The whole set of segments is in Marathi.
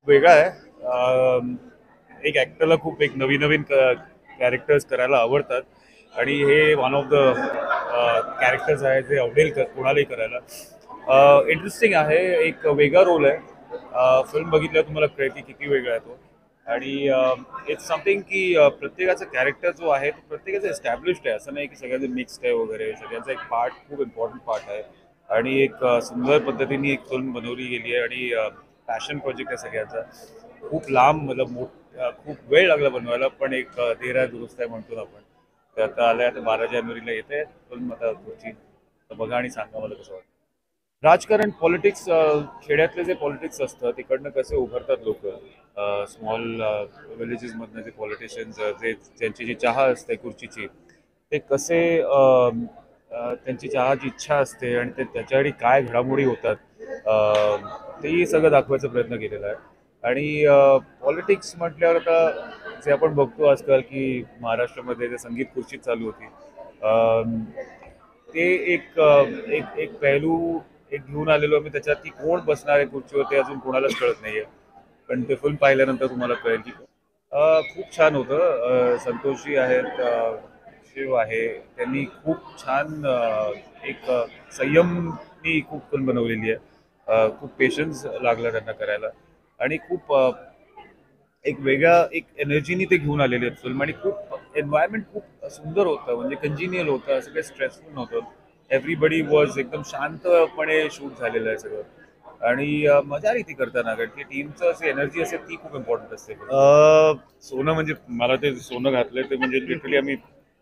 वेगळा आहे. एक ॲक्टरला खूप एक नवीन नवीन कॅरेक्टर्स करायला आवडतात आणि हे वन ऑफ द कॅरेक्टर्स आहे जे आवडेल कोणालाही करायला. इंटरेस्टिंग आहे, एक वेगळा रोल आहे. फिल्म बघितल्यावर तुम्हाला कळेल की किती वेगळा आहे तो. आणि इट्स समथिंग की प्रत्येकाचा कॅरेक्टर जो आहे तो प्रत्येकाचा एस्टॅब्लिश्ड आहे, असं नाही की सगळ्यांचं मिक्स्ड आहे वगैरे. सगळ्यांचा एक पार्ट खूप इम्पॉर्टंट पार्ट आहे आणि एक सुंदर पद्धतीने एक फिल्म बनवली गेली आहे आणि पॅशन प्रोजेक्ट आहे सगळ्यांचा. खूप लांब मतलब खूप वेळ लागला बनवायला, पण एक देर आहे दुरुस्त आहे म्हणतो ना आपण. ते आता आलंय, आता 12 जानेवारीला येते फिल्म. आता पुढची तर बघा आणि सांगा मला कसं वाटतं. राजकारण, पॉलिटिक्स, खेड्यातले जे पॉलिटिक्स असतं तिकडनं कसे उभरतात लोक, स्मॉल विलेजेसमधनं जे पॉलिटिशियन्स, जे ज्यांची जी चाह असते खुर्चीची, ते कसे त्यांची चहाची इच्छा असते आणि ते त्याच्यासाठी काय घडामोडी होतात, तेही सगळं दाखवायचा प्रयत्न केलेला आहे. आणि पॉलिटिक्स म्हटल्यावर आता जे आपण बघतो आजकाल की महाराष्ट्रामध्ये जे संगीत खुर्ची चालू होती, ते एक एक पैलू एक घेऊन आलेलो मी त्याच्यात, की कोण बसणार आहे खुर्चीवर ते अजून कोणालाच कळत नाहीये. पण ते फिल्म पाहिल्यानंतर तुम्हाला कळेल की खूप छान होतं. संतोषजी आहेत, शिव आहे, त्यांनी खूप छान एक संयमनी खूप फिल्म बनवलेली आहे. खूप पेशन्स लागला त्यांना करायला आणि खूप एक वेगळ्या एक एनर्जीनी ते घेऊन आलेले आहेत फिल्म. आणि खूप एन्व्हायरमेंट खूप सुंदर होतं, म्हणजे कंजिनियल होतं, असं काही स्ट्रेसफुल नव्हतं. एव्हरीबडी वॉज एकदम शांतपणे शूट झालेलं आहे सगळं. आणि मजा आली ती करताना, कारण की टीमचं अशी एनर्जी असेल ती खूप इम्पॉर्टंट असते. सोनं म्हणजे मला ते सोनं घातलंय ते म्हणजे लिटरली आम्ही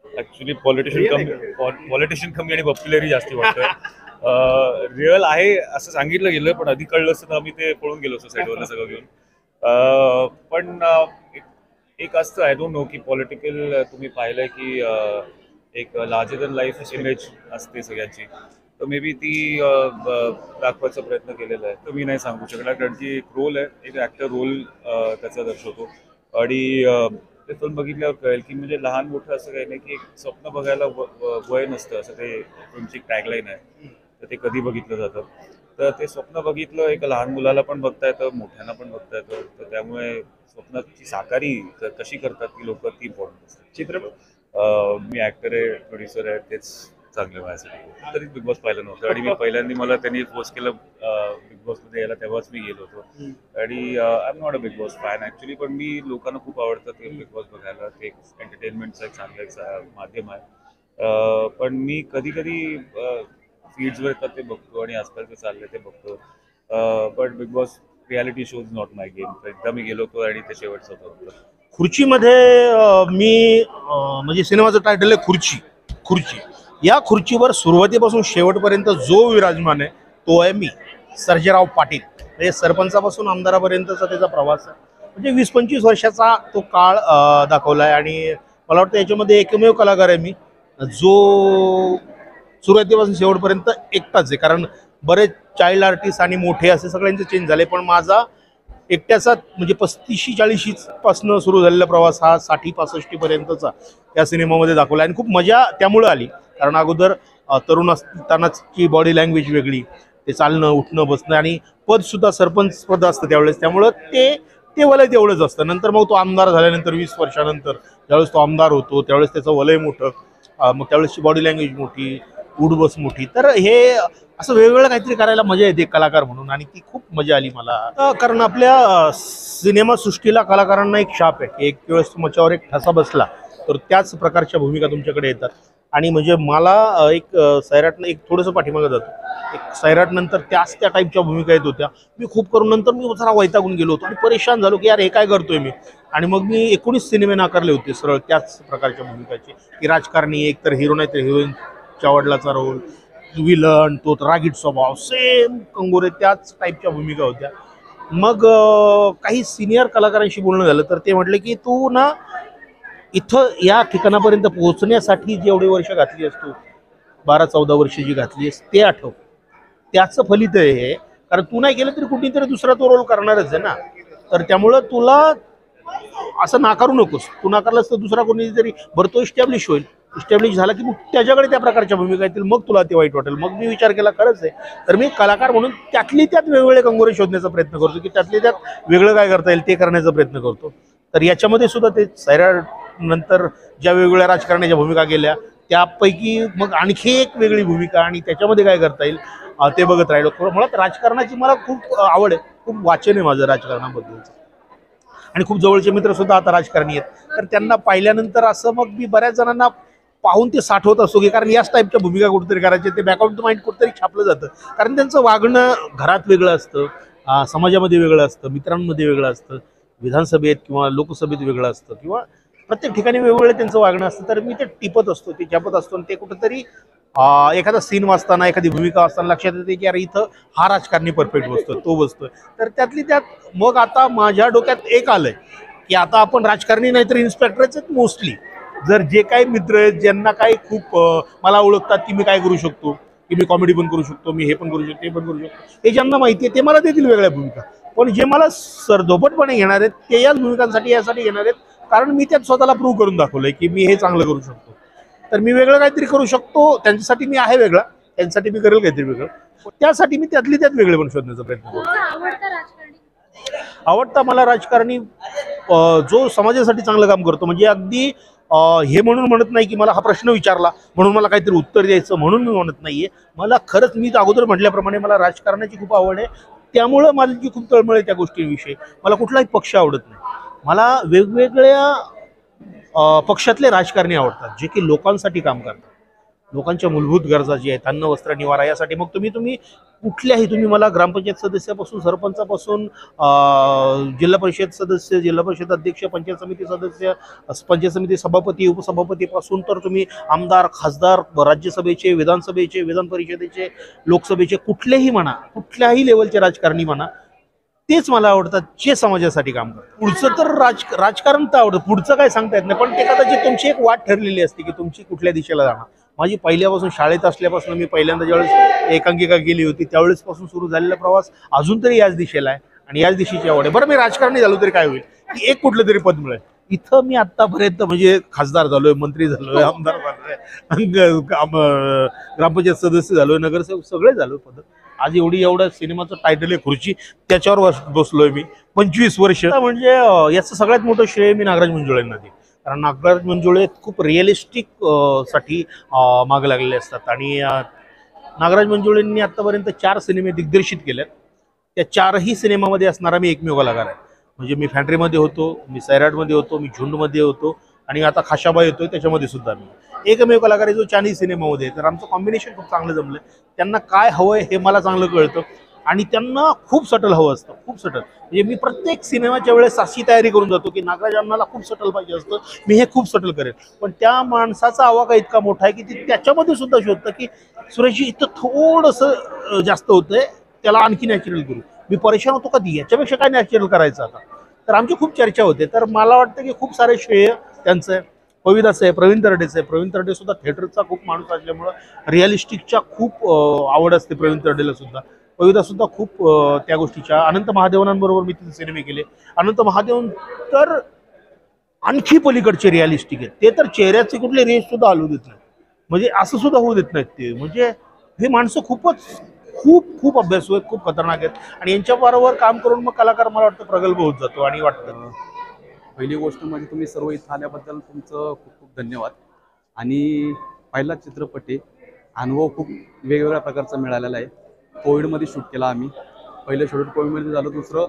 ऍक्च्युली पॉलिटिशियन कमी आणि पॉप्युलरी जास्ती वाटतोय. रिअल आहे असं सांगितलं गेलं, पण आधी कळलं असतं तर आम्ही ते पळून गेलो असतो साईडवरनं सगळं घेऊन. पण एक असतं, आय डोंट नो की पॉलिटिकल तुम्ही पाहिलंय की एक लार्जर दॅन लाईफ इमेज असते सगळ्यांची, तर मे बी ती दाखवायचा प्रयत्न केलेला आहे. तर मी नाही सांगू शकणार, कारण की एक रोल आहे, एक ॲक्टर रोल त्याचा दर्शवतो. आणि ते फिल्म बघितल्यावर कळेल की म्हणजे लहान मोठं असं काही नाही, की एक स्वप्न बघायला वय नसतं, असं ते फिल्मची टॅगलाईन आहे. तर ते कधी बघितलं जातं, तर ते स्वप्न बघितलं एक लहान मुलाला पण बघता येतं, मोठ्यांना पण बघता येतं. तर त्यामुळे स्वप्नाची साकारी कशी करतात ती लोक, ती इम्पॉर्टंट असते. चित्रपट मी ऍक्टर आहे, प्रोड्युसर आहे, तेच चांगलं माझ्यासाठी. तरी बिग बॉस पाहिलं नव्हतं आणि मी पहिल्यांदा मला त्यांनी फोर्स केलं बिग बॉसमध्ये यायला, तेव्हाच मी गेलो होतो. आणि I am not a big boss fan actually, पण मी लोकांना खूप आवडतं ते बिग बॉस बघायला. ते एक एंटरटेनमेंटचं एक चांगलं माध्यम आहे. पण मी कधी कधी फीड्सवर येतात ते बघतो आणि आजकाल जे चाललंय ते बघतो. पण big boss reality shows not my game. तर एकदा मी गेलो होतो आणि ते शेवटचं होतं. खुर्चीमध्ये मी म्हणजे सिनेमाचं टायटल आहे खुर्ची. खुर्ची या खुर्चीवर सुरुवातीपासून शेवटपर्यंत जो विराजमान आहे तो आहे मी, सर्जेराव पाटील. म्हणजे सरपंचापासून आमदारापर्यंतचा त्याचा प्रवास आहे. म्हणजे 20-25 वर्षाचा तो काळ दाखवला आहे. आणि मला वाटतं याच्यामध्ये एकमेव कलाकार आहे मी जो सुरुवातीपासून शेवटपर्यंत एकटाच आहे. कारण बरेच चाइल्ड आर्टिस्ट आणि मोठे असे सगळ्यांचे चेंज झाले, पण माझा एकट्याचा म्हणजे 35-40 पासून सुरू झालेला प्रवास हा 60-65 पर्यंतचा या सिनेमामध्ये दाखवला. आणि खूप मजा त्यामुळे आली, कारण अगोदर तरुण असतानाची बॉडी लँग्वेज वेगळी, ते चालणं उठणं बसणं, आणि पद सुद्धा सरपंच पद असतं त्यावेळेस, त्यामुळं ते वलय तेवढंच असतं. नंतर मग तो आमदार झाल्यानंतर 20 वर्षानंतर ज्यावेळेस तो आमदार होतो त्यावेळेस त्याचं वलय मोठं, मग त्यावेळेसची बॉडी लँग्वेज मोठी, उठबस मोठी. तर हे असं वेगवेगळं काहीतरी करायला मजा येते कलाकार म्हणून, आणि ती खूप मजा आली मला. कारण आपल्या सिनेमा सृष्टीला कलाकारांना एक शाप आहे, एक वेळेस तुमच्यावर एक ठसा बसला तर त्याच प्रकारच्या भूमिका तुमच्याकडे येतात. आणि म्हणजे मला एक सैराटनं एक थोडंसं पाठीमागं जातो, एक सैराट नंतर त्या टाईपच्या भूमिका येत होत्या. मी खूप करून नंतर मी जरा वैतागून गेलो होतो आणि परेशान झालो की यार हे काय करतोय मी. आणि मग मी 19 सिनेमे नाकारले होते सरळ त्याच प्रकारच्या भूमिकाचे, की राजकारणी एक तर हिरो नाही तर हिरोईनच्या वडिलाचा रोल, विलन, तो रागीट स्वभाव, सेम कंगोरे त्याच टाईपच्या भूमिका होत्या. मग काही सिनियर कलाकारांशी बोलणं झालं तर ते म्हटले की तू ना इथं या ठिकाणापर्यंत पोहोचण्यासाठी जेवढी वर्ष घातली असतो, 12-14 वर्ष जी घातली आहेस ते आठव, त्याचं फलित आहे हे. कारण तू नाही केलं तरी कुठेतरी दुसरा तो रोल करणारच आहे ना. तर त्यामुळं तुला असं नाकारू नकोस. तू नाकारलास तर दुसरा कोणी तरी बरं तो इस्टॅब्लिश होईल. इस्टॅब्लिश झाला की मग त्याच्याकडे त्या प्रकारच्या भूमिका येतील, मग तुला ते वाईट वाटेल. मग मी विचार केला खरंच आहे, तर मी कलाकार म्हणून त्यातली त्यात वेगवेगळे कंगोरे शोधण्याचा प्रयत्न करतो, की त्यातली त्यात वेगळं काय करता येईल ते करण्याचा प्रयत्न करतो. तर याच्यामध्ये सुद्धा ते सैराट नंतर ज्या वेगवेगळ्या राजकारण्याच्या भूमिका गेल्या त्यापैकी मग आणखी एक वेगळी भूमिका आणि त्याच्यामध्ये काय करता येईल ते बघत राहिलो. मुळात राजकारणाची मला खूप आवड आहे, खूप वाचन आहे माझं राजकारणाबद्दलचं, आणि खूप जवळचे मित्र सुद्धा आता राजकारणी आहेत. तर त्यांना पाहिल्यानंतर असं मग मी बऱ्याच जणांना पाहून ते साठवत असतो, की कारण याच टाईपच्या भूमिका कुठेतरी करायचे, ते बॅक ऑफ द माइंड कुठेतरी छापलं जातं. कारण त्यांचं वागणं घरात वेगळं असतं, समाजामध्ये वेगळं असतं, मित्रांमध्ये वेगळं असतं, विधानसभेत किंवा लोकसभेत वेगळं असतं, किंवा प्रत्येक ठिकाणी वेगवेगळं त्यांचं वागणं असतं. तर मी ते टिपत असतो, ते छापत असतो, आणि ते कुठेतरी एखादा सीन वाचताना, एखादी भूमिका वाचताना लक्षात येते की अरे इथं हा राजकारणी परफेक्ट बसतोय, तो बसतोय. तर त्यातली त्यात मग आता माझ्या डोक्यात एक आलंय की आता आपण राजकारणी नाही तर इन्स्पेक्टरच आहेत मोस्टली. जर जे काही मित्र आहेत ज्यांना काही खूप मला ओळखतात की मी काय करू शकतो, की मी कॉमेडी पण करू शकतो, मी हे पण करू शकतो, हे पण करू शकतो, हे ज्यांना माहिती आहे ते मला देतील वेगळ्या भूमिका. पण जे मला सरदोपटपणे घेणार आहेत ते याच भूमिकांसाठी यासाठी घेणार आहेत, कारण मी त्यात स्वतःला प्रूव्ह करून दाखवलंय की मी हे चांगलं करू शकतो. तर मी वेगळं काहीतरी करू शकतो, त्यांच्यासाठी मी आहे वेगळा, त्यांच्यासाठी मी करेल काहीतरी वेगळं. त्यासाठी मी त्यातली त्यात वेगळे पण शोधण्याचा प्रयत्न करतो. आवडता मला राजकारणी जो समाजासाठी चांगलं काम करतो. म्हणजे अगदी हे म्हणून म्हणत नाही की मला हा प्रश्न विचारला म्हणून मला काहीतरी उत्तर द्यायचं म्हणून मी म्हणत नाहीये. मला खरंच मी अगोदर म्हटल्याप्रमाणे मला राजकारणाची खूप आवड आहे, त्यामुळं माझी खूप तळमळ आहे त्या गोष्टींविषयी. मला कुठलाही पक्ष आवडत नाही, मला वेगवेगळ्या पक्षातले राजकारणी आवडतात जे की लोकांसाठी काम करतात, लोकांच्या मूलभूत गरजा जी आहेत, अन्न वस्त्र निवारा यासाठी. मग तुम्ही कुठल्याही, तुम्ही मला ग्रामपंचायत सदस्यापासून, सरपंचापासून, जिल्हा परिषद सदस्य, जिल्हा परिषद अध्यक्ष, पंचायत समिती सदस्य, पंचायत समिती सभापती, उपसभापतीपासून तर तुम्ही आमदार, खासदार, राज्यसभेचे, विधानसभेचे, विधान परिषदेचे, लोकसभेचे, कुठलेही म्हणा, कुठल्याही लेवलचे राजकारणी म्हणा, तेच मला आवडतात जे समाजासाठी काम करतात. पुढचं तर राजकारण तर आवडतं, पुढचं काय सांगता येत नाही, पण ते कदाचित तुमची एक वाट ठरलेली असते की तुमची कुठल्या दिशेला जाणार. माझी पहिल्यापासून, शाळेत असल्यापासून, मी पहिल्यांदा ज्यावेळेस एकांकिका गेली होती त्यावेळेसपासून सुरू झालेला प्रवास अजून तरी याच दिशेला आहे आणि याच दिशेची आवड आहे. बरं, मी राजकारणी झालो तरी काय होईल, की एक कुठलं तरी पद मिळेल. इथं मी आतापर्यंत म्हणजे खासदार झालोय, मंत्री झालोय, आमदार झालोय, ग्रामपंचायत सदस्य झालोय, नगरसेवक, सगळे झालोय पद. आज एवढं सिनेमाचं टायटल आहे खुर्ची, त्याच्यावर बसलोय मी 25 वर्ष. म्हणजे याचं सगळ्यात मोठं श्रेय मी नागराज मंजुळेंना देईन, कारण नागराज मंजुळे खूप रिअलिस्टिक साठी मागे लागलेले असतात. आणि नागराज मंजुळेंनी आतापर्यंत 4 सिनेमे दिग्दर्शित केलेत. त्या 4ही सिनेमामध्ये असणारा मी एकमेव कलाकार आहे. म्हणजे मी फॅन्ड्रीमध्ये होतो, मी सैराटमध्ये होतो, मी झुंडमध्ये होतो, आणि आता खाशाबा येतोय त्याच्यामध्ये सुद्धा मी एकमेव कलाकार आहे जो 4ही सिनेमामध्ये आहे. तर आमचं कॉम्बिनेशन खूप चांगलं जमलंय. त्यांना काय हवंय हे मला चांगलं कळतं, आणि त्यांना खूप सटल हवं असतं, खूप सटल. म्हणजे मी प्रत्येक सिनेमाच्या वेळेस अशी तयारी करून जातो की नागराज अण्णाला खूप सटल पाहिजे असतं, मी हे खूप सटल करेन. पण त्या माणसाचा आवाका इतका मोठा आहे की ते त्याच्यामध्ये सुद्धा शोधतं की सुरेशजी इथं थोडंसं जास्त होतंय, त्याला आणखी नॅचरल करू. मी परेशान होतो कधी याच्यापेक्षा काय नॅचरल करायचं आता. तर आमची खूप चर्चा होते. तर मला वाटतं की खूप सारे श्रेय त्यांचं आहे, पविदाचं आहे, प्रवीण तरडेचं आहे. प्रवीण तरडे सुद्धा थिएटरचा खूप माणूस असल्यामुळं रिअलिस्टिकच्या खूप आवड असते प्रवीण तरडेला सुद्धा. पविदा सुद्धा खूप त्या गोष्टीच्या. अनंत महादेवनांबरोबर मी तिथे सिनेमे केले. अनंत महादेवन तर आणखी पलीकडचे रिअलिस्टिक आहेत. ते तर चेहऱ्याचे कुठले रेष सुद्धा हलवू देत नाहीत, म्हणजे असं सुद्धा होऊ देत नाहीत ते. म्हणजे हे माणसं खूपच खूप खूप अभ्यासू आहेत, खूप खतरनाक आहेत, आणि यांच्या बरोबर काम करून मग कलाकार मला वाटतं प्रगल्भ होत जातो. आणि वाटतं पहिली गोष्ट म्हणजे तुम्ही सर्व इथं आल्याबद्दल तुमचं खूप खूप धन्यवाद. आणि पहिला चित्रपट आहे, अनुभव खूप वेगवेगळ्या प्रकारचा मिळालेला आहे. कोविडमध्ये शूट केला आम्ही. पहिलं शेड्यूल कोविडमध्ये झालं, दुसरं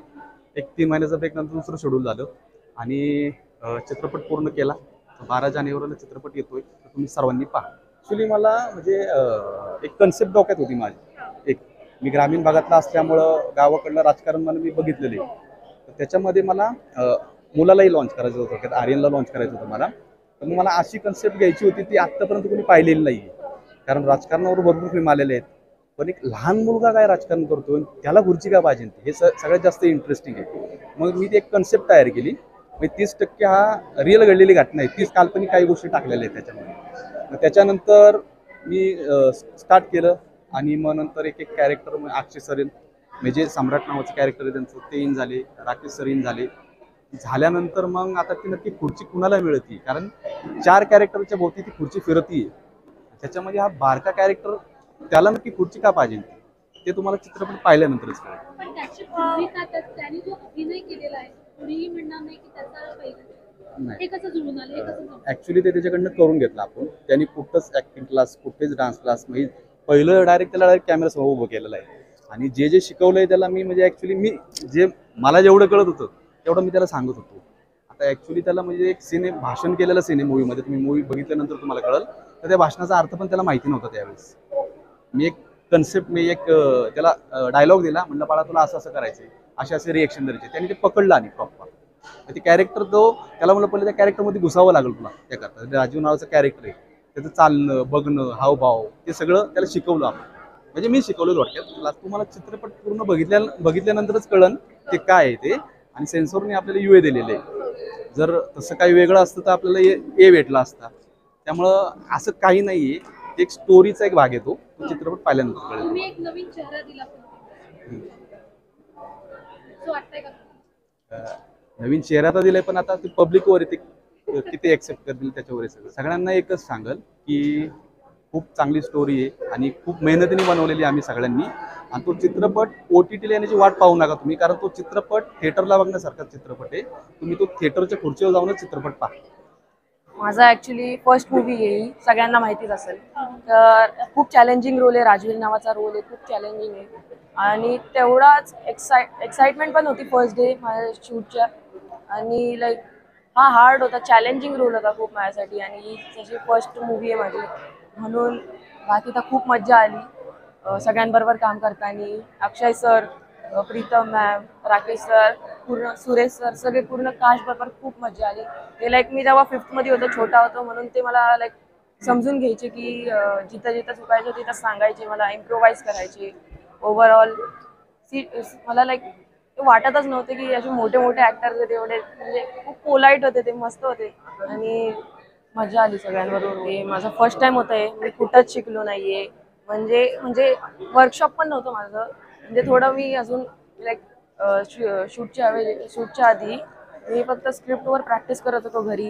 3 महिन्याचा ब्रेक नंतर दुसरं शेड्यूल झालं, आणि चित्रपट पूर्ण केला. 12 जानेवारीला चित्रपट येतोय, तर तुम्ही सर्वांनी पहा. ॲक्च्युली मला म्हणजे एक कन्सेप्ट डोक्यात होती माझी. एक मी ग्रामीण भागातला असल्यामुळं गावाकडलं राजकारण मला मी बघितलेलं आहे. तर त्याच्यामध्ये मला मुलालाही लॉन्च करायचं होतं, आर्यनला लॉन्च करायचं होतं मला. तर मग मला अशी कन्सेप्ट घ्यायची होती ती आत्तापर्यंत कोणी पाहिलेली नाही आहे. कारण राजकारणावर भरपूर फिल्म आलेले आहेत, पण एक लहान मुलगा काय राजकारण करतो, त्याला खुर्ची का पाहिजे, हे सगळ्यात जास्त इंटरेस्टिंग आहे. मग मी ती एक कन्सेप्ट तयार केली. मग 30% हा रिअल घडलेली घटना आहे, 30 काल्पनिक काही गोष्टी टाकलेल्या आहेत त्याच्यामध्ये. मग त्याच्यानंतर मी स्टार्ट केलं, आणि मग नंतर एक एक कॅरेक्टर, अक्षय सरीन म्हणजे सम्राट नावाचं कॅरेक्टर आहे त्यांचं, ते इन झाले, राकेश सर इन झाले. झाल्यानंतर मग आता ती नक्की खुर्ची कुणाला मिळते, कारण 4 कॅरेक्टरच्या भोवती ती खुर्ची फिरतीये. त्याच्यामध्ये हा बारका कॅरेक्टर, त्याला नक्की खुर्ची का पाहिजे ते तुम्हाला चित्रपट पाहिल्यानंतरच कळेल. पण त्याची भूमिका त्याने जो अभिनय केलेला आहे कुणीही म्हणणार नाही की त्याचा पहिला नाही, हे कसं जुळून आलं, हे कसं जमलं? ऍक्च्युली ते त्याच्याकडनं करून घेतलं आपण. त्यांनी कुठंच ऍक्टिंग क्लास, कुठेच डान्स क्लास, म्हणजे पहिलं डायरेक्ट त्याला डायरेक्ट कॅमेरा समोर उभं केलेलं आहे. आणि जे जे शिकवलंय त्याला मी, म्हणजे ऍक्च्युली मी जे मला जेवढं कळत होतं तेवढं मी त्याला सांगत होतो. आता ऍक्च्युली त्याला म्हणजे एक भाषण केलेलं सीन आहे मूवीमध्ये, तुम्ही मूवी बघितल्यानंतर तुम्हाला कळल. तर त्या भाषणाचा अर्थ पण त्याला माहिती नव्हता त्यावेळेस. मी एक कन्सेप्ट, मी एक त्याला डायलॉग दिला, म्हणलं बाळा तुला असं असं करायचंय, असे असे रिएक्शन द्यायचे. त्याने ते पकडलं आणि प्रॉपर ते कॅरेक्टर, तो त्याला म्हणलं पहिले त्या कॅरेक्टरमध्ये घुसावं लागेल तुला. त्याकरता राजीव नावाचं कॅरेक्टर आहे, त्याचं चालणं, बघणं, हावभाव, ते सगळं त्याला शिकवलं आपण. म्हणजे मी शिकवलं थोडक्यात. तुम्हाला चित्रपट पूर्ण बघितल्यानंतरच कळन ते काय आहे ते. आणि सेन्सॉरने आपल्याला UA दिलेलं आहे. जर तसं काही वेगळं असतं तर आपल्याला A भेटला असता. त्यामुळं असं काही नाहीये, एक स्टोरीचा एक भाग येतो, तो चित्रपट पाहिल्यानंतर कळेल. तुम्ही एक नवीन चेहरा दिला पण असं वाटतंय का? नवीन चेहरा तर दिलाय, पण आता ते पब्लिकवर येते किती ऍक्सेप्ट करतील त्याच्यावर आहे सगळं. सगळ्यांना एकच सांगल की खूप चांगली स्टोरी आहे आणि खूप मेहनतीने बनवलेली आहे आम्ही सगळ्यांनी. आणि तो चित्रपट OTT ला येण्याची वाट पाहू नका तुम्ही, कारण तो चित्रपट थिएटरला बघण्यासारखा चित्रपट आहे. तुम्ही तो थिएटरच्या खुर्चीवर जाऊनच चित्रपट पहा. माझा ॲक्च्युली फर्स्ट मूवी आहे, सगळ्यांना माहितीच असेल. तर खूप चॅलेंजिंग रोल आहे, राजवीर नावाचा रोल आहे, खूप चॅलेंजिंग आहे. आणि तेवढाच एक्साइटमेंट पण होती फर्स्ट डे माझ्या शूटच्या. आणि लाईक हा हार्ड होता, चॅलेंजिंग रोल होता खूप माझ्यासाठी. आणि जशी फर्स्ट मूवी आहे माझी, म्हणून बाकी तर खूप मज्जा आली सगळ्यांबरोबर काम करताना. Akshay sir, Pritam ma'am, Rakesh sir, पूर्ण सुरेश सर, सगळे पूर्ण कास्ट बरोबर खूप मजा आली. ते लाईक मी जेव्हा 5th मध्ये होतो, छोटा होतो, म्हणून ते मला लाईक समजून घ्यायचे की जिथं जिथं चुकायचं तिथं सांगायचे, मला इम्प्रोवाइज करायचे. ओव्हरऑल मला लाईक वाटतच नव्हते की असे मोठे मोठे ॲक्टर्स होते, एवढे म्हणजे खूप पोलाईट होते ते, मस्त होते. आणि मजा आली सगळ्यांबरोबर. हे माझं फर्स्ट टाइम होतं आहे, मी कुठंच शिकलो नाहीये. म्हणजे वर्कशॉप पण नव्हतं माझं. म्हणजे थोडं मी अजून लाईक शूटच्या आधी मी फक्त स्क्रिप्टवर प्रॅक्टिस करत होतो घरी.